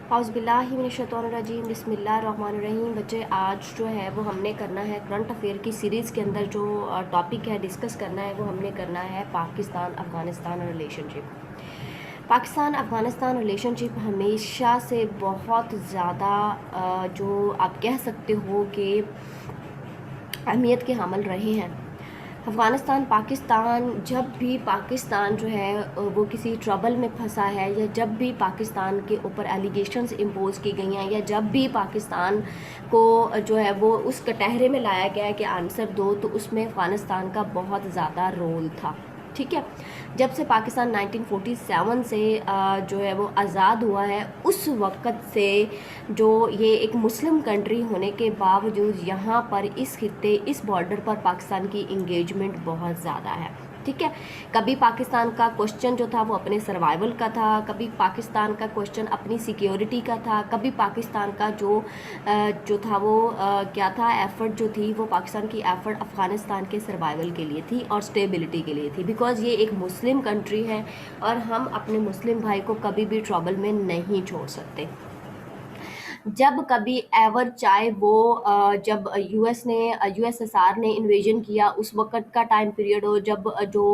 औज़ुबिल्लाहिमिनश्शैतानिर्रजीम बिस्मिल्लाहिर्रहमानिर्रहीम। बच्चे आज जो है वो हमने करना है करंट अफेयर की सीरीज़ के अंदर जो टॉपिक है डिस्कस करना है वो हमने करना है पाकिस्तान अफ़गानिस्तान रिलेशनशिप। पाकिस्तान अफ़गानिस्तान रिलेशनशिप हमेशा से बहुत ज़्यादा जो आप कह सकते हो कि अहमियत के हामिल रहे हैं। अफ़गानिस्तान पाकिस्तान जब भी पाकिस्तान जो है वो किसी ट्रबल में फंसा है, या जब भी पाकिस्तान के ऊपर एलिगेशंस इम्पोज की गई हैं, या जब भी पाकिस्तान को जो है वो उस कटहरे में लाया गया है कि आंसर दो, तो उसमें अफ़गानिस्तान का बहुत ज़्यादा रोल था। ठीक है, जब से पाकिस्तान 1947 से जो है वो आज़ाद हुआ है, उस वक़्त से जो ये एक मुस्लिम कंट्री होने के बावजूद यहाँ पर इस खित्ते इस बॉर्डर पर पाकिस्तान की इंगेजमेंट बहुत ज़्यादा है। ठीक है, कभी पाकिस्तान का क्वेश्चन जो था वो अपने सर्वाइवल का था, कभी पाकिस्तान का क्वेश्चन अपनी सिक्योरिटी का था, कभी पाकिस्तान का जो था वो क्या था, एफ़र्ट जो थी वो पाकिस्तान की एफ़र्ट अफ़गानिस्तान के सर्वाइवल के लिए थी और स्टेबिलिटी के लिए थी। बिकॉज़ ये एक मुस्लिम कंट्री है और हम अपने मुस्लिम भाई को कभी भी ट्रबल में नहीं छोड़ सकते। जब कभी एवर चाहे वो जब यूएसएसआर ने इन्वेजन किया उस वक़्त का टाइम पीरियड हो, जब जो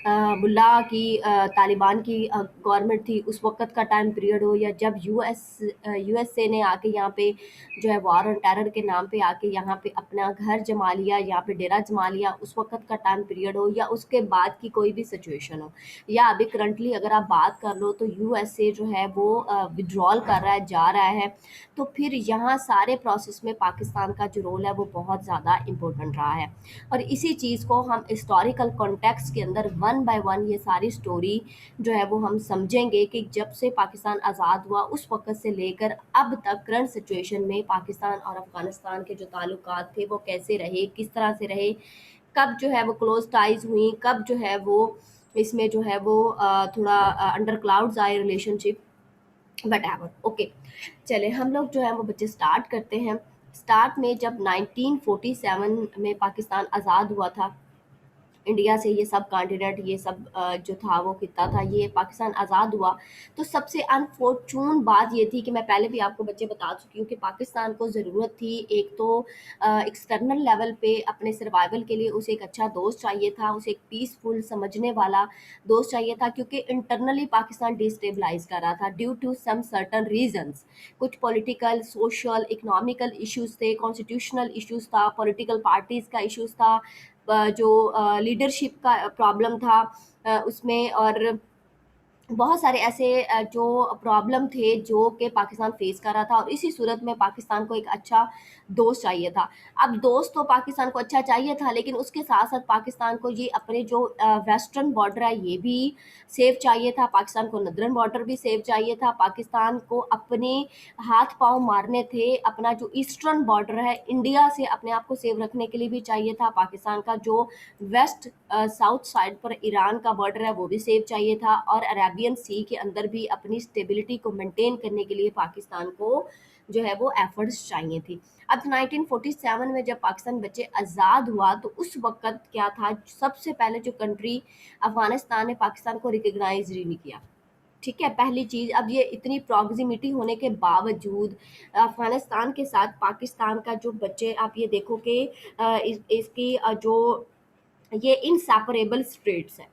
मुल्ला की तालिबान की गवर्नमेंट थी उस वक़्त का टाइम पीरियड हो, या जब यूएसए ने आके यहाँ पे जो है वॉर ऑन टेरर के नाम पे आके यहाँ पे अपना घर जमा लिया, यहाँ पे डेरा जमा लिया, उस वक़्त का टाइम पीरियड हो, या उसके बाद की कोई भी सिचुएशन हो, या अभी करंटली अगर आप बात कर लो तो यूएसए जो है वो विड्रॉल कर रहा है, जा रहा है, तो फिर यहाँ सारे प्रोसेस में पाकिस्तान का जो रोल है वो बहुत ज़्यादा इम्पोर्टेंट रहा है। और इसी चीज़ को हम हिस्टोरिकल कॉन्टेक्स्ट के अंदर वन बाय वन ये सारी स्टोरी जो है वो हम समझेंगे कि जब से पाकिस्तान आज़ाद हुआ उस वक़्त से लेकर अब तक करंट सिचुएशन में पाकिस्तान और अफ़गानिस्तान के जो ताल्लुकात थे वो कैसे रहे, किस तरह से रहे, कब जो है वो क्लोज़ टाइज़ हुई, कब जो है वो इसमें जो है वो थोड़ा अंडर क्लाउड्स आए रिलेशनशिप, वटएवर। ओके, चले हम लोग जो है वो बच्चे स्टार्ट करते हैं। स्टार्ट में जब 1947 में पाकिस्तान आज़ाद हुआ था, इंडिया से ये सब कॉन्टिनेंट, ये सब जो था वो खित्ता था, ये पाकिस्तान आज़ाद हुआ, तो सबसे अनफॉर्चून बात ये थी कि मैं पहले भी आपको बच्चे बता चुकी हूँ कि पाकिस्तान को ज़रूरत थी एक तो एक्सटर्नल लेवल पे अपने सर्वाइवल के लिए उसे एक अच्छा दोस्त चाहिए था, उसे एक पीसफुल समझने वाला दोस्त चाहिए था, क्योंकि इंटरनली पाकिस्तान डिस्टेबलाइज कर रहा था due to some certain reasons. कुछ पॉलिटिकल, सोशल, इकोनॉमिकल इश्यूज थे, कॉन्स्टिट्यूशनल इश्यूज था, पॉलिटिकल पार्टीज़ का इश्यूज था, जो लीडरशिप का प्रॉब्लम था उसमें, और बहुत सारे ऐसे जो प्रॉब्लम थे जो कि पाकिस्तान फेस कर रहा था, और इसी सूरत में पाकिस्तान को एक अच्छा दोस्त चाहिए था। अब दोस्त तो पाकिस्तान को अच्छा चाहिए था, लेकिन उसके साथ-साथ पाकिस्तान को ये अपने जो वेस्टर्न बॉर्डर है ये भी सेफ चाहिए था, पाकिस्तान को नदरन बॉर्डर भी सेफ चाहिए था, पाकिस्तान को अपने हाथ-पाँव मारने थे, अपना जो ईस्टर्न बॉर्डर है इंडिया से अपने आप को सेव रखने के लिए भी चाहिए था, पाकिस्तान का जो वेस्ट साउथ साइड पर ईरान का बॉर्डर है वो भी सेफ चाहिए था, और अरेबियन सी के अंदर भी अपनी स्टेबिलिटी को मेंटेन करने के लिए पाकिस्तान को जो है वो एफर्ट्स चाहिए थी। अब 1947 में जब पाकिस्तान बच्चे आज़ाद हुआ तो उस वक़्त क्या था, सबसे पहले जो कंट्री अफ़गानिस्तान ने पाकिस्तान को रिकॉग्नाइज़ ही नहीं किया। ठीक है, पहली चीज़, अब ये इतनी प्रॉक्सिमिटी होने के बावजूद अफ़गानिस्तान के साथ पाकिस्तान का जो बच्चे आप ये देखो कि इसकी जो ये इनसेपरेबल स्टेट्स हैं।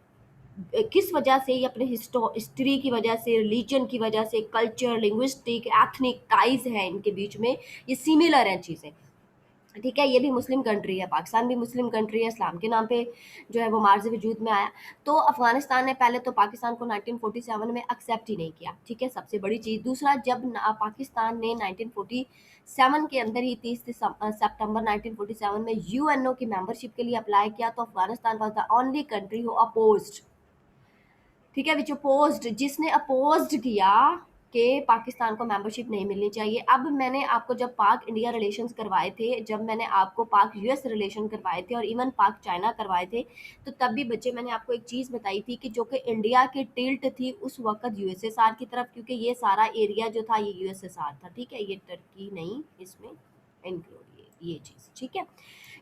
किस वजह से? ये अपने हिस्ट्री की वजह से, रिलीजन की वजह से, कल्चर, लिंग्विस्टिक, एथनिक टाइज़ हैं इनके बीच में, ये सिमिलर हैं चीज़ें। ठीक है, ये भी मुस्लिम कंट्री है, पाकिस्तान भी मुस्लिम कंट्री है, इस्लाम के नाम पे जो है वो मार्ज़ वजूद में आया। तो अफ़गानिस्तान ने पहले तो पाकिस्तान को 1947 में एक्सेप्ट ही नहीं किया, ठीक है, सबसे बड़ी चीज़। दूसरा, जब पाकिस्तान ने 1947 के अंदर ही 30 सितंबर 1947 में यूएनओ की मेंबरशिप के लिए अप्लाई किया, तो Afghanistan was the only country who opposed. ठीक है, विच अपोज्ड, जिसने अपोज्ड किया कि पाकिस्तान को मेंबरशिप नहीं मिलनी चाहिए। अब मैंने आपको जब पाक इंडिया रिलेशंस करवाए थे, जब मैंने आपको पाक यूएस रिलेशन करवाए थे, और इवन पाक चाइना करवाए थे, तो तब भी बच्चे मैंने आपको एक चीज़ बताई थी कि जो कि इंडिया की टिल्ट थी उस वक़्त यूएसएसआर की तरफ, क्योंकि ये सारा एरिया जो था ये यूएसएसआर था, ठीक है? ये टर्की नहीं इसमें इंक्लूड, ये चीज़, ठीक है?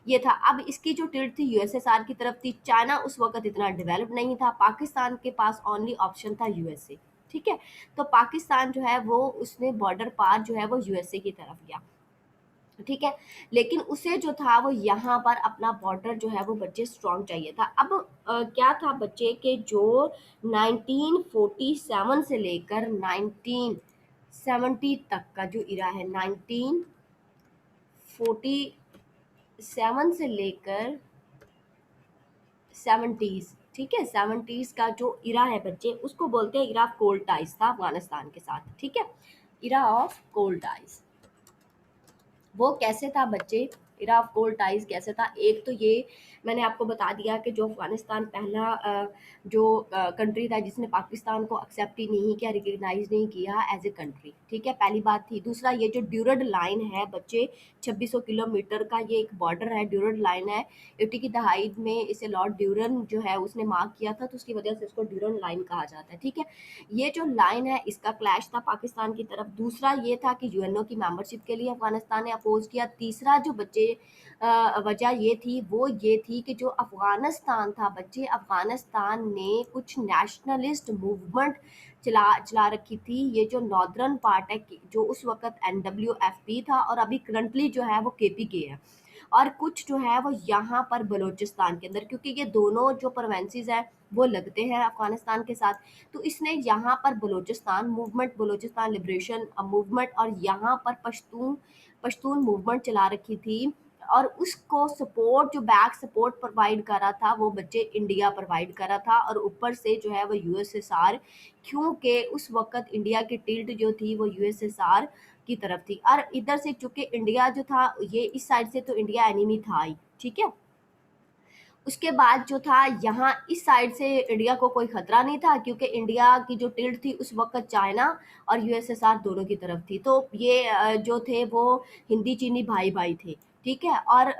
ये था। अब इसकी जो टिल्ट थी यूएसएसआर की तरफ थी, चाइना उस वक़्त इतना डेवलप नहीं था, पाकिस्तान के पास ओनली ऑप्शन था यूएसए। ठीक है। तो पाकिस्तान जो है वो उसने बॉर्डर पार जो है वो यूएसए की तरफ गया, ठीक है। लेकिन उसे जो था वो यहाँ पर अपना बॉर्डर जो है वो बच्चे स्ट्रॉन्ग चाहिए था। अब क्या था बच्चे के जो 1947 से लेकर 1970 तक का जो इरा है, 1947 से लेकर 70s, ठीक है, 70s का जो इरा है बच्चे, उसको बोलते हैं इरा ऑफ कोल्ड टाइज था अफगानिस्तान के साथ, ठीक है। इरा ऑफ कोल्ड टाइज वो कैसे था बच्चे, इरा ऑफ कोल्ड टाइज कैसे था? एक तो ये मैंने आपको बता दिया कि जो अफगानिस्तान पहला जो कंट्री था जिसने पाकिस्तान को एक्सेप्ट ही नहीं किया, रिकग्नाइज नहीं किया एज ए कंट्री, ठीक है, पहली बात थी। दूसरा, ये जो ड्यूरड लाइन है बच्चे, 2600 किलोमीटर का ये एक बॉर्डर है, ड्यूरड लाइन है। 80 की दहाई में इसे लॉर्ड ड्यूरन जो है उसने मार्क किया था, तो उसकी वजह से इसको ड्यूरन लाइन कहा जाता है, ठीक है। ये जो लाइन है इसका क्लैश था पाकिस्तान की तरफ। दूसरा ये था कि यूएनओ की मेंबरशिप के लिए अफगानिस्तान ने अपोज किया। तीसरा जो बच्चे वजह ये थी वो ये थी कि जो अफगानिस्तान था बच्चे, अफगानिस्तान ने कुछ नेशनलिस्ट मूवमेंट चला चला रखी थी। ये जो नॉर्दर्न पार्ट है जो उस वक्त NWFP था और अभी करंटली जो है वो KPK है, और कुछ जो है वो यहाँ पर बलूचिस्तान के अंदर, क्योंकि ये दोनों जो प्रोवेंसीज हैं वो लगते हैं अफगानिस्तान के साथ, तो इसने यहाँ पर Balochistan movement, Balochistan liberation movement, और यहाँ पर पश्तून पश्तून मूवमेंट चला रखी थी। और उसको सपोर्ट, जो बैक सपोर्ट प्रोवाइड करा था वो बच्चे इंडिया प्रोवाइड करा था, और ऊपर से जो है वो USSR, क्योंकि उस वक्त इंडिया की टिल्ट जो थी वो USSR की तरफ थी। और इधर से चूंकि इंडिया जो था ये इस साइड से, तो इंडिया एनिमी था ही, ठीक है। उसके बाद जो था यहाँ इस साइड से इंडिया को कोई खतरा नहीं था, क्योंकि इंडिया की जो टिल्ट थी उस वक्त चाइना और USSR दोनों की तरफ थी। तो ये जो थे वो हिंदी चीनी भाई भाई थे, ठीक है। और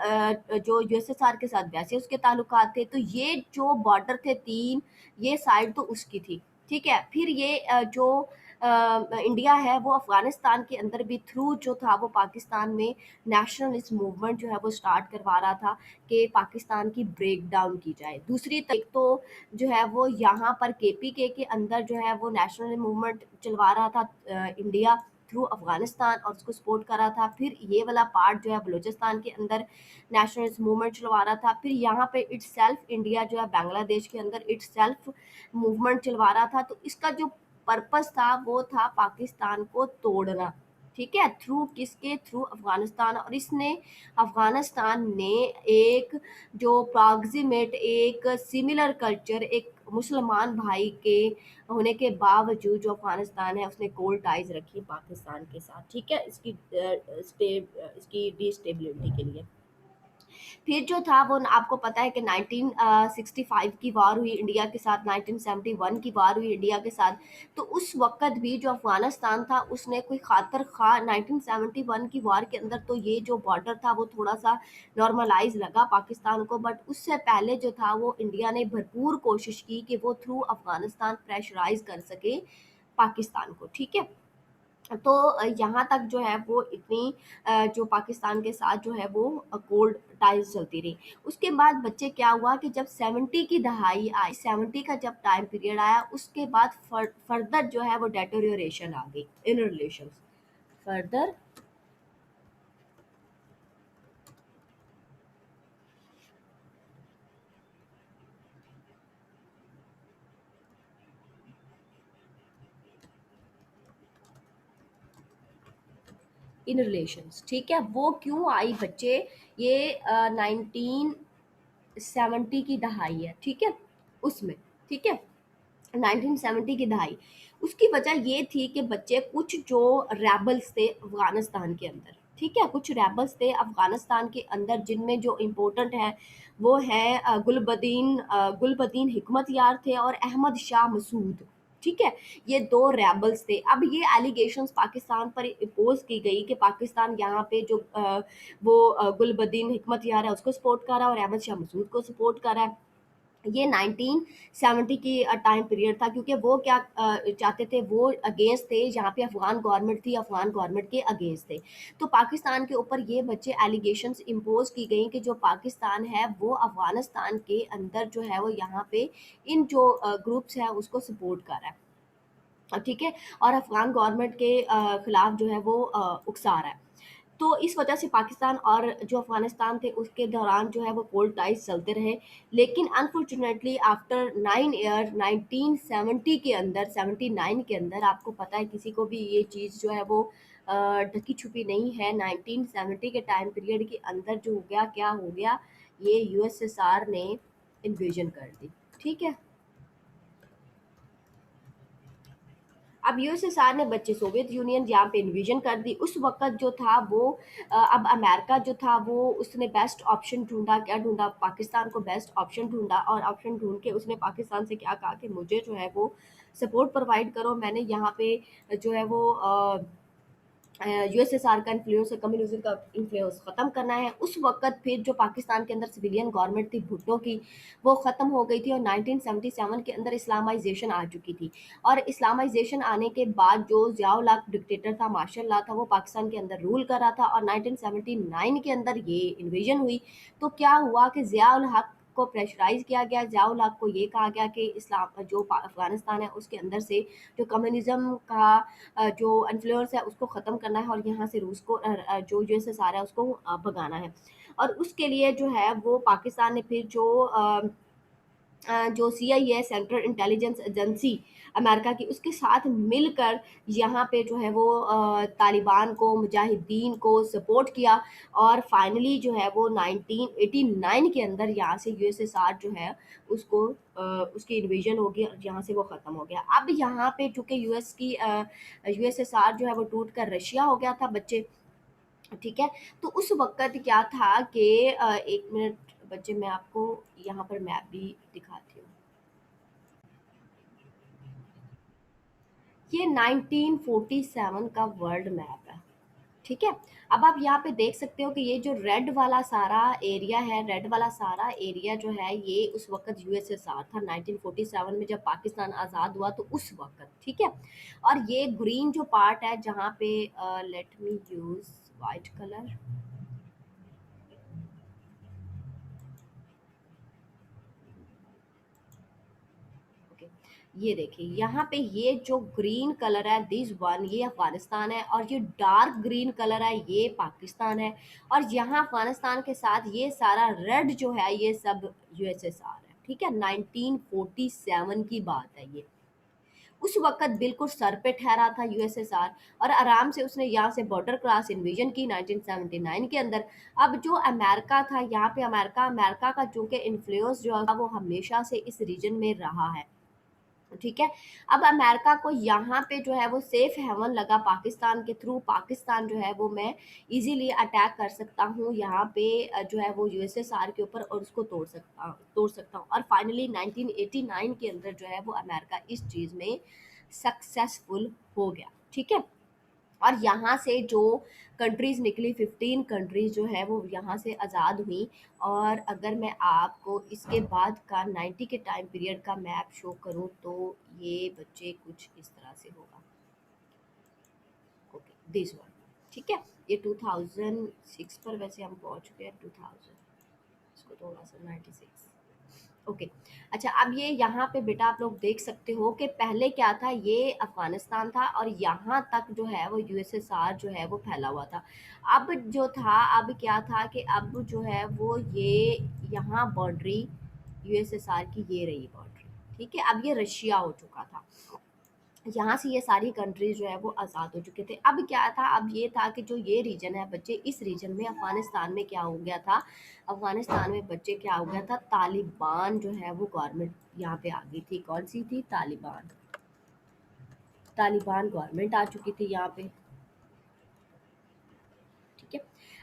जो USSR के साथ वैसे उसके ताल्लुकात थे। तो ये जो बॉर्डर थे तीन, ये साइड तो उसकी थी, ठीक है। फिर ये जो इंडिया है वो अफगानिस्तान के अंदर भी थ्रू जो था वो पाकिस्तान में नेशनलिस्ट मूवमेंट जो है वो स्टार्ट करवा रहा था कि पाकिस्तान की ब्रेक डाउन की जाए। दूसरी एक तो जो है वो यहाँ पर KPK के अंदर जो है वो नेशनल मूवमेंट चलवा रहा था इंडिया थ्रू अफगानिस्तान, और उसको सपोर्ट कर रहा था। फिर ये वाला पार्ट जो है बलूचिस्तान के अंदर नेशनलिस्ट मूवमेंट चलवा रहा था। फिर यहाँ पे इट्स सेल्फ इंडिया जो है बांग्लादेश के अंदर इट्स सेल्फ मूवमेंट चलवा रहा था। तो इसका जो पर्पस था वो था पाकिस्तान को तोड़ना, ठीक है, थ्रू किसके थ्रू, अफगानिस्तान। और इसने अफगानिस्तान ने एक जो प्रॉक्सिमेट, एक सिमिलर कल्चर, एक मुसलमान भाई के होने के बावजूद जो अफगानिस्तान है उसने कोल्ड टाइज रखी पाकिस्तान के साथ, ठीक है, इसकी डिस्टेबिलिटी के लिए। फिर जो था वो आपको पता है कि 1965 की वार हुई इंडिया के साथ, 1971 की वार हुई इंडिया के साथ। तो उस वक्त भी जो अफगानिस्तान था उसने कोई खातर खा 1971 की वार के अंदर, तो ये जो बॉर्डर था वो थोड़ा सा नॉर्मलाइज लगा पाकिस्तान को। बट उससे पहले जो था वो इंडिया ने भरपूर कोशिश की कि वो थ्रू अफगानिस्तान प्रेशराइज कर सके पाकिस्तान को, ठीक है। तो यहाँ तक जो है वो इतनी जो पाकिस्तान के साथ जो है वो कोल्ड टाइज चलती रही। उसके बाद बच्चे क्या हुआ कि जब 70 की दहाई आई, 70 का जब टाइम पीरियड आया, उसके बाद फर्दर जो है वो डेटोरियोरेशन आ गई in relation, further in relations, ठीक है। वो क्यों आई बच्चे, ये 1970 की दहाई है, ठीक है, उसमें, ठीक है, 1970 की दहाई। उसकी वजह ये थी कि बच्चे कुछ जो रेबल्स थे अफगानिस्तान के अंदर, ठीक है, कुछ रेबल्स थे अफगानिस्तान के अंदर, जिनमें जो इम्पोर्टेंट है वो है गुलबदीन हिकमत यार थे और अहमद शाह मसूद, ठीक है। ये दो रेबल्स थे। अब ये एलिगेशंस पाकिस्तान पर इम्पोज की गई कि पाकिस्तान यहाँ पे जो गुलबदीन हिकमत यार है उसको सपोर्ट कर रहा है और अहमद शाह मसूद को सपोर्ट कर रहा है। ये 1970 की टाइम पीरियड था, क्योंकि वो क्या चाहते थे, वो अगेंस्ट थे, जहाँ पे अफगान गवर्नमेंट थी, अफगान गवर्नमेंट के अगेंस्ट थे। तो पाकिस्तान के ऊपर ये बच्चे एलिगेशंस इम्पोज की गई कि जो पाकिस्तान है वो अफगानिस्तान के अंदर जो है वो यहाँ पे इन जो ग्रुप्स है उसको सपोर्ट कर रहा है। ठीक है, और अफ़गान गवर्नमेंट के खिलाफ जो है वो उकसा रहा है। तो इस वजह से पाकिस्तान और जो अफ़गानिस्तान थे उसके दौरान जो है वो कोल्ड टाइज़ चलते रहे। लेकिन अनफॉर्चुनेटली आफ्टर 9 ईयर 1970 के अंदर 79 के अंदर, आपको पता है किसी को भी ये चीज़ जो है वो ढकी-छुपी नहीं है। 1970 के टाइम पीरियड के अंदर जो हो गया, क्या हो गया, ये यूएसएसआर ने इन्वेजन कर दी। ठीक है? अब यूएसएसआर ने बच्चे सोवियत यूनियन यहाँ पे इन्विजन कर दी। उस वक़्त जो था वो अब अमेरिका जो था वो उसने बेस्ट ऑप्शन ढूँढा, क्या ढूँढा? पाकिस्तान को बेस्ट ऑप्शन ढूँढा, और ऑप्शन ढूँढ के उसने पाकिस्तान से क्या कहा कि मुझे जो है वो सपोर्ट प्रोवाइड करो। मैंने यहाँ पे जो है वो यूएसएसआर का इन्फ्लुएंस, कम्युनिज्म का इन्फ्लुएंस ख़त्म करना है। उस वक़्त फिर जो पाकिस्तान के अंदर सिविलियन गवर्नमेंट थी भुट्टो की, वो ख़त्म हो गई थी और 1977 के अंदर इस्लामाइज़ेशन आ चुकी थी। और इस्लामाइज़ेशन आने के बाद जो ज़ियाउल हक डिक्टेटर था, मार्शल लॉ था, वो पाकिस्तान के अंदर रूल कर रहा था और 1979 के अंदर ये इन्वेजन हुई। तो क्या हुआ कि ज़ियाउल हक को प्रेशराइज़ किया गया, ज़ियाउल हक को ये कहा गया कि इस्लाम जो अफ़गानिस्तान है उसके अंदर से जो कम्युनिज़्म का जो इन्फ्लुएंस है उसको ख़त्म करना है और यहाँ से रूस को जो यूएसएसआर है उसको भगाना है। और उसके लिए जो है वो पाकिस्तान ने फिर जो CIA, central intelligence agency America की, उसके साथ मिलकर यहाँ पे जो है वो तालिबान को, मुजाहिदीन को सपोर्ट किया। और फाइनली जो है वो 1989 के अंदर यहाँ से यूएसएसआर जो है उसको उसकी इन्वेजन हो गई और यहाँ से वो ख़त्म हो गया। अब यहाँ पे चूँकि यूएसएसआर जो है वो टूट कर रशिया हो गया था बच्चे। ठीक है? तो उस वक़्त क्या था कि 1 मिनट बच्चे, मैं आपको यहाँ पर मैप भी दिखाती हूँ। ये 1947 का वर्ल्ड मैप है। ठीक है? अब आप यहाँ पे देख सकते हो कि ये जो रेड वाला सारा एरिया है, रेड वाला सारा एरिया जो है ये उस वक़्त यूएसएसआर था। 1947 में जब पाकिस्तान आज़ाद हुआ तो उस वक़्त, ठीक है? और ये ग्रीन जो पार्ट है जहाँ पे let me use white colour. Okay, ये देखिए यहाँ पे ये जो ग्रीन कलर है दिस वन, ये अफगानिस्तान है, और ये डार्क ग्रीन कलर है ये पाकिस्तान है। और यहाँ अफगानिस्तान के साथ ये सारा रेड जो है ये सब यूएसएसआर है। ठीक है, 1947 की बात है ये। उस वक्त बिल्कुल सर पे ठहरा था यूएसएसआर और आराम से उसने यहाँ से बॉर्डर क्रॉस इन्वेजन की 1979 के अंदर। अब जो अमेरिका था यहाँ पे, अमेरिका अमेरिका का चूंकि इन्फ्लुएंस जो है वो हमेशा से इस रीजन में रहा है। ठीक है, अब अमेरिका को यहाँ पे जो है वो सेफ हेवन लगा पाकिस्तान के थ्रू। पाकिस्तान जो है वो मैं इजीली अटैक कर सकता हूँ यहाँ पे जो है वो यूएसएसआर के ऊपर, और उसको तोड़ सकता हूँ। और फाइनली 1989 के अंदर जो है वो अमेरिका इस चीज़ में सक्सेसफुल हो गया। ठीक है, और यहाँ से जो कंट्रीज़ निकली, 15 कंट्रीज़ जो है वो यहाँ से आज़ाद हुई। और अगर मैं आपको इसके बाद का 90 के टाइम पीरियड का मैप शो करूँ तो ये बच्चे कुछ इस तरह से होगा। Okay, this one. ठीक है, ये 2006 पर वैसे हम पहुँच चुके हैं। 2000 इसको थोड़ा सा 96। ओके, अच्छा, अब ये यहाँ पे बेटा आप लोग देख सकते हो कि पहले क्या था, ये अफ़गानिस्तान था और यहाँ तक जो है वो यूएसएसआर जो है वो फैला हुआ था। अब जो था, अब क्या था कि अब जो है वो ये यहाँ बाउंड्री यूएसएसआर की ये रही बाउंड्री। ठीक है, अब ये रशिया हो चुका था। यहाँ से ये सारी कंट्रीज़ जो है वो आज़ाद हो चुके थे। अब क्या था, अब ये था कि जो ये रीजन है बच्चे, इस रीजन में अफ़गानिस्तान में क्या हो गया था, अफ़गानिस्तान में बच्चे क्या हो गया था, तालिबान जो है वो गवर्नमेंट यहाँ पे आ गई थी। कौन सी थी? तालिबान। तालिबान गवर्नमेंट आ चुकी थी यहाँ पे। ठीक है,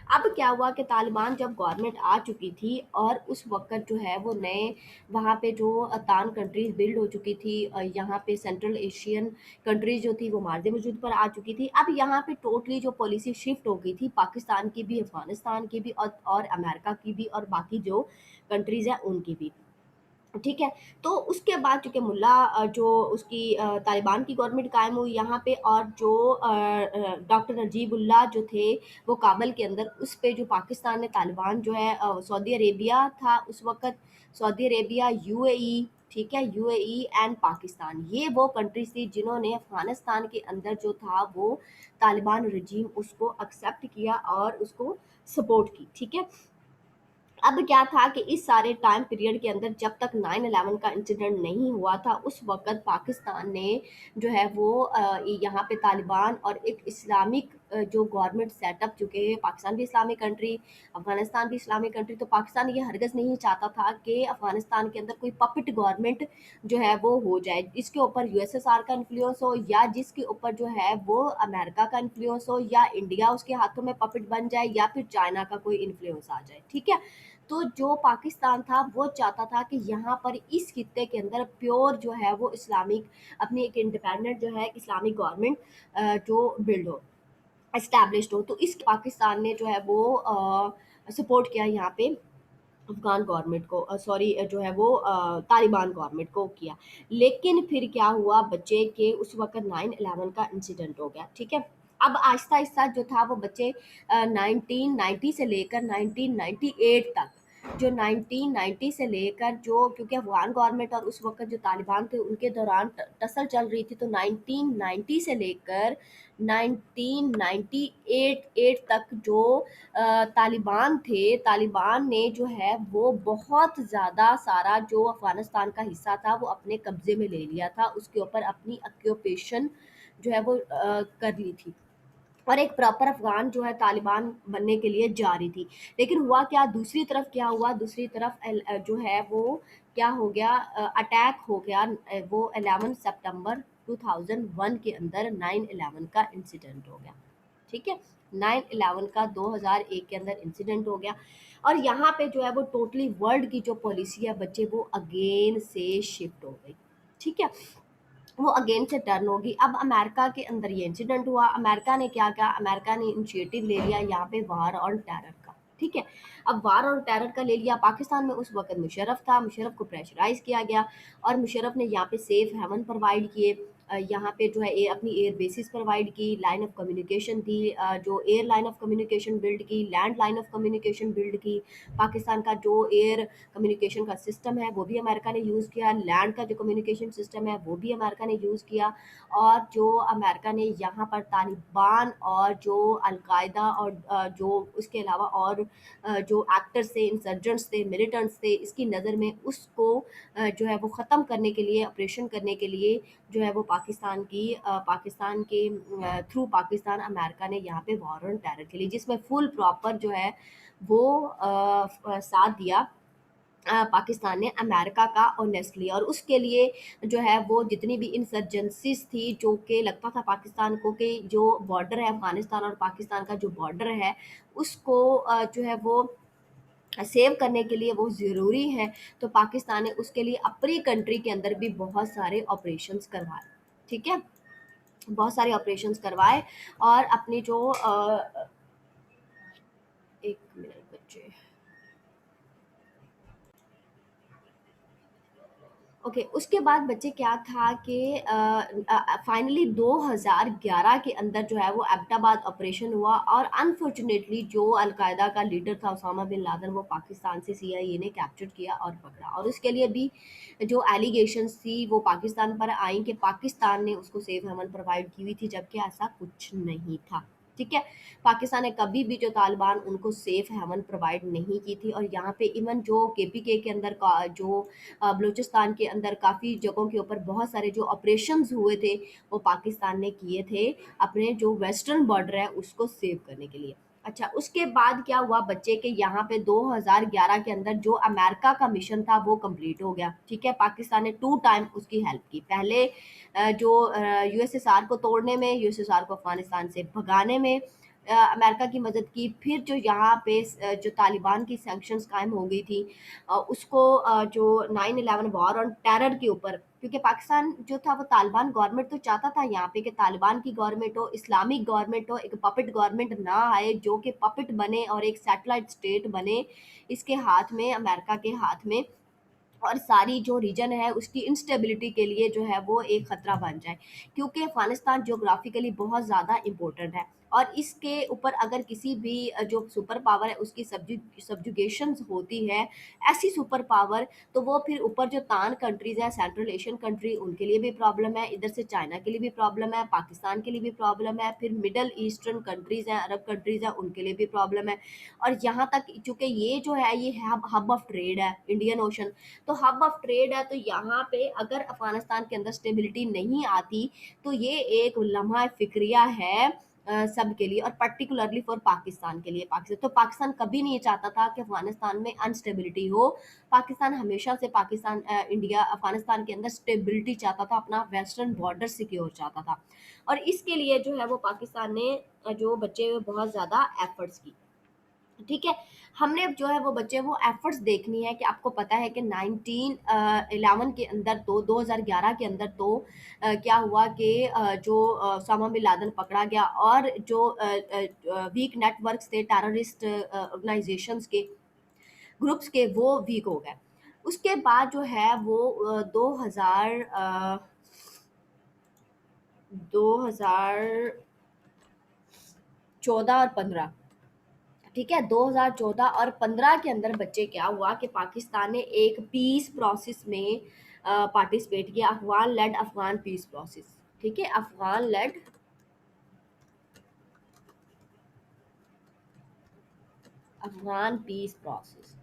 अब क्या हुआ कि तालिबान जब गवर्नमेंट आ चुकी थी और उस वक्त जो है वो नए वहाँ पे जो तान कंट्रीज बिल्ड हो चुकी थी, यहाँ पे सेंट्रल एशियन कंट्रीज जो थी वो मार्ज़ वजूद पर आ चुकी थी। अब यहाँ पे टोटली जो पॉलिसी शिफ्ट हो गई थी, पाकिस्तान की भी, अफगानिस्तान की भी, और अमेरिका की भी, और बाकी जो कंट्रीज़ हैं उनकी भी। ठीक है, तो उसके बाद चूँकि जो उसकी तालिबान की गवर्नमेंट कायम हुई यहाँ पे, और जो डॉक्टर नजीबुल्लाह जो थे वो काबल के अंदर, उस पे जो पाकिस्तान ने तालिबान जो है सऊदी अरेबिया था उस वक़्त, सऊदी अरेबिया, यूएई, ठीक है, यूएई एंड पाकिस्तान, ये वो कंट्रीज थी जिन्होंने अफगानिस्तान के अंदर जो था वो तालिबान रजीम उसको एक्सेप्ट किया और उसको सपोर्ट की। ठीक है, अब क्या था कि इस सारे टाइम पीरियड के अंदर जब तक 9/11 का इंसिडेंट नहीं हुआ था उस वक़्त पाकिस्तान ने जो है वो यहाँ पे तालिबान और एक इस्लामिक जो गवर्नमेंट सेटअप, चूँकि पाकिस्तान भी इस्लामिक कंट्री, अफ़गानिस्तान भी इस्लामिक कंट्री, तो पाकिस्तान ये हरगिज़ नहीं चाहता था कि अफ़गानिस्तान के अंदर कोई पपेट गवर्नमेंट जो है वो हो जाए, जिसके ऊपर यूएसएसआर का इन्फ्लुएंस हो या जिसके ऊपर जो है वो अमेरिका का इन्फ्लुएंस हो या इंडिया उसके हाथों में पपेट बन जाए या फिर चाइना का कोई इन्फ्लुएंस आ जाए। ठीक है? तो जो पाकिस्तान था वो चाहता था कि यहाँ पर इस खित्ते के अंदर प्योर जो है वो इस्लामिक अपनी एक इंडिपेंडेंट जो है इस्लामिक गवर्नमेंट जो बिल्ड हो, एस्टैब्लिश्ड हो। तो इस पाकिस्तान ने जो है वो सपोर्ट किया यहाँ पे अफ़गान गवर्नमेंट को, सॉरी जो है वो तालिबान गवर्नमेंट को किया। लेकिन फिर क्या हुआ बच्चे के उस वक़्त 9/11 का इंसिडेंट हो गया, ठीक है? अब आहिस्ता-आहिस्ता जो था वो बच्चे 1990 से लेकर 1998 तक, जो 1990 से लेकर जो, क्योंकि अफ़गान गवर्नमेंट और उस वक़्त जो तालिबान थे उनके दौरान टसल चल रही थी, तो 1990 से लेकर 1998 तक जो तालिबान थे, तालिबान ने जो है वो बहुत ज़्यादा सारा जो अफ़गानिस्तान का हिस्सा था वो अपने कब्ज़े में ले लिया था, उसके ऊपर अपनी ऑक्यूपेशन जो है वो कर ली थी और एक प्रॉपर अफ़गान जो है तालिबान बनने के लिए जा रही थी। लेकिन हुआ क्या, दूसरी तरफ क्या हुआ, दूसरी तरफ जो है वो क्या हो गया, अटैक हो गया, वो 11 सितंबर 2001 के अंदर 9/11 का इंसिडेंट हो गया। ठीक है, 9/11 का 2001 के अंदर इंसिडेंट हो गया और यहाँ पे जो है वो टोटली वर्ल्ड की जो पॉलिसी है बच्चे वो अगेन से शिफ्ट हो गई। ठीक है, वो अगेन से टर्न होगी। अब अमेरिका के अंदर ये इंसिडेंट हुआ, अमेरिका ने क्या किया, अमेरिका ने इनिशिएटिव ले लिया यहाँ पे वार ऑन टेरर का। ठीक है, अब वार ऑन टेरर का ले लिया, पाकिस्तान में उस वक्त मुशर्रफ था, मुशर्रफ को प्रेशराइज किया गया और मुशर्रफ ने यहाँ पे सेफ हेवन प्रोवाइड किए, यहाँ पे जो है अपनी एयर बेसिस प्रोवाइड की, लाइन ऑफ कम्युनिकेशन थी, जो air line of communication build की, land line of communication build की, पाकिस्तान का जो एयर कम्युनिकेशन का सिस्टम है वो भी अमेरिका ने यूज़ किया, लैंड का जो कम्युनिकेशन सिस्टम है वो भी अमेरिका ने यूज़ किया और जो अमेरिका ने यहाँ पर तालिबान और जो अलकायदा और जो उसके अलावा और जो एक्टर्स थे, इंसर्जेंट्स थे, मिलिटेंट्स थे, इसकी नज़र में उसको जो है वो ख़त्म करने के लिए, ऑपरेशन करने के लिए जो है वो पाकिस्तान के थ्रू पाकिस्तान अमेरिका ने यहाँ पे वॉर ऑन टेरर के लिए, जिसमें फुल प्रॉपर जो है वो साथ दिया पाकिस्तान ने अमेरिका का ऑनेस्टली, और उसके लिए जो है वो जितनी भी इंसर्जेंसीज थी जो कि लगता था पाकिस्तान को कि जो बॉर्डर है अफगानिस्तान और पाकिस्तान का जो बॉर्डर है उसको जो है वो सेव करने के लिए वो ज़रूरी है, तो पाकिस्तान ने उसके लिए अपनी कंट्री के अंदर भी बहुत सारे ऑपरेशंस करवाए। ठीक है, बहुत सारे ऑपरेशंस करवाए और अपनी जो एक मिनट बच्चे, ओके, उसके बाद बच्चे क्या था कि फाइनली 2011 के अंदर जो है वो एबटाबाद ऑपरेशन हुआ और अनफॉर्चुनेटली जो अलकायदा का लीडर था उसामा बिन लादेन वो पाकिस्तान से सीआईए ने कैप्चर किया और पकड़ा, और उसके लिए भी जो एलिगेशंस थी वो पाकिस्तान पर आई कि पाकिस्तान ने उसको सेफ हेवन प्रोवाइड की हुई थी, जबकि ऐसा कुछ नहीं था। ठीक है, पाकिस्तान ने कभी भी जो तालिबान उनको सेफ हेवन प्रोवाइड नहीं की थी और यहाँ पे इवन जो केपीके के अंदर का जो बलूचिस्तान के अंदर काफ़ी जगहों के ऊपर बहुत सारे जो ऑपरेशंस हुए थे वो पाकिस्तान ने किए थे अपने जो वेस्टर्न बॉर्डर है उसको सेव करने के लिए। अच्छा, उसके बाद क्या हुआ बच्चे के, यहाँ पे 2011 के अंदर जो अमेरिका का मिशन था वो कंप्लीट हो गया। ठीक है, पाकिस्तान ने 2 टाइम उसकी हेल्प की, पहले जो यूएसएसआर को तोड़ने में, यूएसएसआर को अफगानिस्तान से भगाने में अमेरिका की मदद की, फिर जो यहाँ पे जो तालिबान की सैंक्शंस कायम हो गई थी उसको जो 9/11 वॉर ऑन टेरर के ऊपर, क्योंकि पाकिस्तान जो था वो तालिबान गवर्नमेंट तो चाहता था यहाँ पे कि तालिबान की गवर्नमेंट हो, इस्लामिक गवर्नमेंट हो, एक पपेट गवर्नमेंट ना आए जो कि पपेट बने और एक सैटेलाइट स्टेट बने इसके हाथ में, अमेरिका के हाथ में, और सारी जो रीजन है उसकी इंस्टेबिलिटी के लिए जो है वो एक ख़तरा बन जाए, क्योंकि अफ़गानिस्तान ज्योग्राफिकली बहुत ज़्यादा इम्पोर्टेंट है और इसके ऊपर अगर किसी भी जो सुपर पावर है उसकी सब्जुगेशंस होती है, ऐसी सुपर पावर, तो वो फिर ऊपर जो तान कंट्रीज़ हैं, सेंट्रल एशियन कंट्री, उनके लिए भी प्रॉब्लम है, इधर से चाइना के लिए भी प्रॉब्लम है, पाकिस्तान के लिए भी प्रॉब्लम है, फिर मिडल ईस्टर्न कंट्रीज़ हैं, अरब कंट्रीज़ हैं, उनके लिए भी प्रॉब्लम है। और यहाँ तक चूँकि ये जो है ये हब हब ऑफ ट्रेड है, इंडियन ओशन, तो हब ऑफ ट्रेड है, तो यहाँ पे अगर अफ़गानिस्तान के अंदर स्टेबिलिटी नहीं आती, तो ये एक लम्हा फ़िक्रिया है सबके लिए, और पर्टिकुलरली फॉर पाकिस्तान के लिए। पाकिस्तान कभी नहीं चाहता था कि अफ़गानिस्तान में अनस्टेबिलिटी हो। पाकिस्तान हमेशा से इंडिया अफ़गानिस्तान के अंदर स्टेबिलिटी चाहता था, अपना वेस्टर्न बॉर्डर सिक्योर चाहता था। और इसके लिए जो है वो पाकिस्तान ने जो बचे हुए बहुत ज़्यादा एफ़र्ट्स की। ठीक है, हमने जो है वो बच्चे वो एफर्ट्स देखनी है कि आपको पता है कि 1911 के अंदर तो 2011 के अंदर तो क्या हुआ कि जो ओसामा बिन लादेन पकड़ा गया, और जो वीक नेटवर्क्स थे टेररिस्ट ऑर्गेनाइजेशंस के, ग्रुप्स के, वो वीक हो गए। उसके बाद जो है वो 2014 और 15, ठीक है, 2014 और 15 के अंदर बच्चे क्या हुआ कि पाकिस्तान ने एक पीस प्रोसेस में पार्टिसिपेट किया, अफगान पीस प्रोसेस। ठीक है, अफगान पीस प्रोसेस,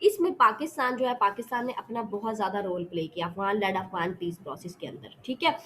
इसमें पाकिस्तान ने अपना बहुत ज़्यादा रोल प्ले किया अफगान पीस प्रोसेस के अंदर। ठीक है,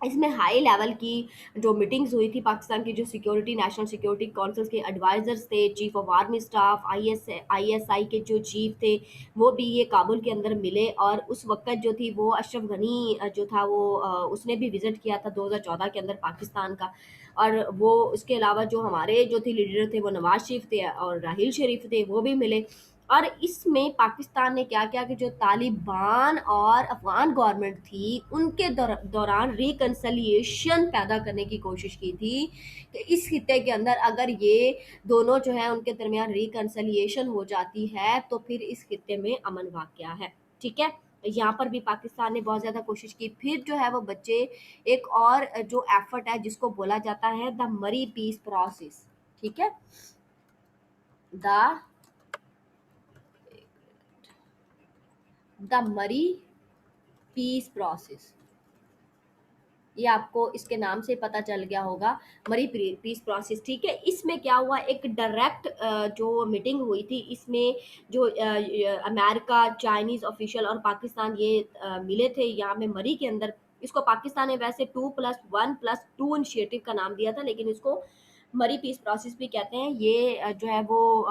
इसमें हाई लेवल की जो मीटिंग्स हुई थी, पाकिस्तान की जो नेशनल सिक्योरिटी काउंसिल के एडवाइजर्स थे, chief of army staff, ISI के जो चीफ थे, वो भी ये काबुल के अंदर मिले। और उस वक्त जो थी वो अशरफ गनी जो था वो उसने भी विजिट किया था 2014 के अंदर पाकिस्तान का। और वो उसके अलावा जो हमारे जो थे लीडर थे वो नवाज शरीफ थे और राहील शरीफ थे, वो भी मिले। और इसमें पाकिस्तान ने क्या किया कि जो तालिबान और अफ़गान गवर्नमेंट थी, उनके दौरान रिकन्सिलिएशन पैदा करने की कोशिश की थी कि इस खित्ते के अंदर अगर ये दोनों जो है उनके दरमियान रिकन्सिलिएशन हो जाती है, तो फिर इस खित्ते में अमन वाक़या है। ठीक है? यहाँ पर भी पाकिस्तान ने बहुत ज़्यादा कोशिश की। फिर जो है वो बच्चे एक और जो एफर्ट है जिसको बोला जाता है द मरी पीस प्रोसेस। ठीक है? द द मरी पीस प्रोसेस, ये आपको इसके नाम से पता चल गया होगा, मरी पीस प्रोसेस। ठीक है, इसमें क्या हुआ, एक डायरेक्ट जो मीटिंग हुई थी, इसमें जो अमेरिका, चाइनीज ऑफिशियल और पाकिस्तान ये मिले थे यहाँ में मरी के अंदर। इसको पाकिस्तान ने वैसे 2+1+2 इनिशिएटिव का नाम दिया था, लेकिन इसको मरी पीस प्रोसेस भी कहते हैं। ये जो है वो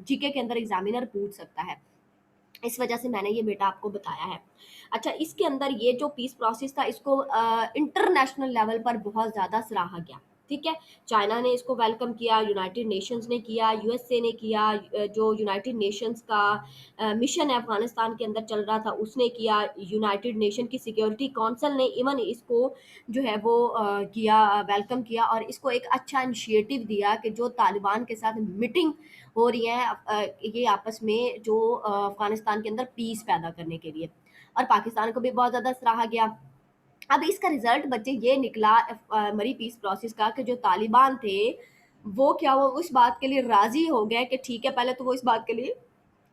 जीके के अंदर एग्जामिनर पूछ सकता है, इस वजह से मैंने ये बेटा आपको बताया है। अच्छा, इसके अंदर ये जो पीस प्रोसेस था, इसको इंटरनेशनल लेवल पर बहुत ज़्यादा सराहा गया। ठीक है, चाइना ने इसको वेलकम किया, यूनाइटेड नेशंस ने किया, यूएसए ने किया, जो यूनाइटेड नेशंस का मिशन है अफगानिस्तान के अंदर चल रहा था उसने किया, यूनाइटेड नेशन की सिक्योरिटी काउंसिल ने इवन इसको जो है वो किया, वेलकम किया, और इसको एक अच्छा इनिशिएटिव दिया कि जो तालिबान के साथ मीटिंग हो रही है ये आपस में जो अफगानिस्तान के अंदर पीस पैदा करने के लिए, और पाकिस्तान को भी बहुत ज़्यादा सराहा गया। अब इसका रिजल्ट बच्चे ये निकला मरी पीस प्रोसेस का कि जो तालिबान थे वो उस बात के लिए राजी हो गए कि ठीक है, पहले तो वो इस बात के लिए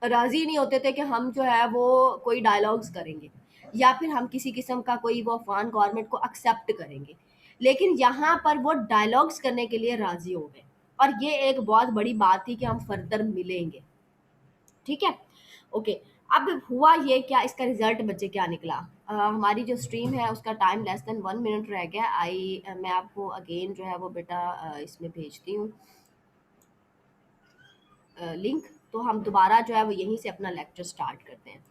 राजी नहीं होते थे कि हम जो है वो कोई डायलॉग्स करेंगे या फिर हम किसी किस्म का कोई वो अफगान गवर्नमेंट को एक्सेप्ट करेंगे, लेकिन यहाँ पर वो डायलॉग्स करने के लिए राजी हो गए। और ये एक बहुत बड़ी बात थी कि हम फर्दर मिलेंगे। ठीक है, ओके। अब हुआ ये क्या, इसका रिजल्ट बच्चे क्या निकला। हमारी जो स्ट्रीम है उसका टाइम लेस देन 1 मिनट रह गया। मैं आपको अगेन जो है वो बेटा इसमें भेजती हूँ लिंक, तो हम दोबारा जो है वो यहीं से अपना लेक्चर स्टार्ट करते हैं।